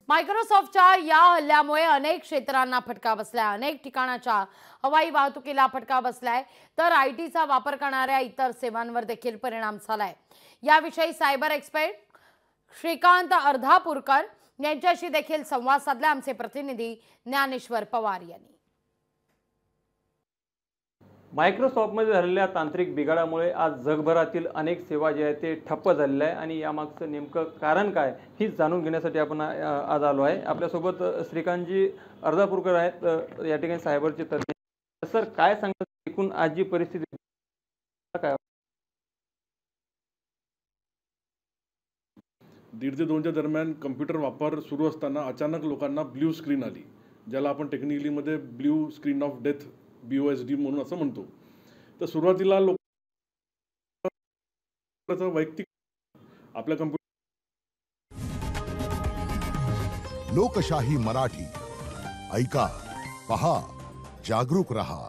मायक्रोसॉफ्टच्या या हल्ल्यामुळे अनेक क्षेत्रांना फटका बसलाय। अनेक ठिकाणाच्या हवाई वाहतुकीला फटका बसलाय, तर आयटीचा वापर करणाऱ्या इतर सेवांवर देखील परिणाम झालाय। याविषयी सायबर एक्सपर्ट श्रीकांत अर्धापूरकर यांच्याशी देखील संवाद साधला आमचे प्रतिनिधी ज्ञानेश्वर पवार यांनी। मायक्रोसॉफ्टमध्ये झालेल्या तांत्रिक बिघाडामुळे आज जगभरातील अनेक सेवा जे आहेत ते ठप्प झालेले आहे आणि यामागचं नेमकं कारण काय हे जाणून घेण्यासाठी आपण आज आलो आहे। आपल्यासोबत श्रीकांतजी अर्धापूरकर आहेत, या ठिकाणी सायबरचे तज्ञ। सर, काय सांगतात एकूण आज जी परिस्थिती काय? 1.5 ते 2च्या दरम्यान कम्प्युटर वापर सुरू असताना अचानक लोकांना ब्ल्यू स्क्रीन आली, ज्याला आपण टेक्निकलीमध्ये blue screen of death BOSD म्हणून असं म्हणतो। तर सुरुवातीला लोकांचा वैयक्तिक आपल्या लोकशाही मराठी ऐका, पहा, जागरूक रहा।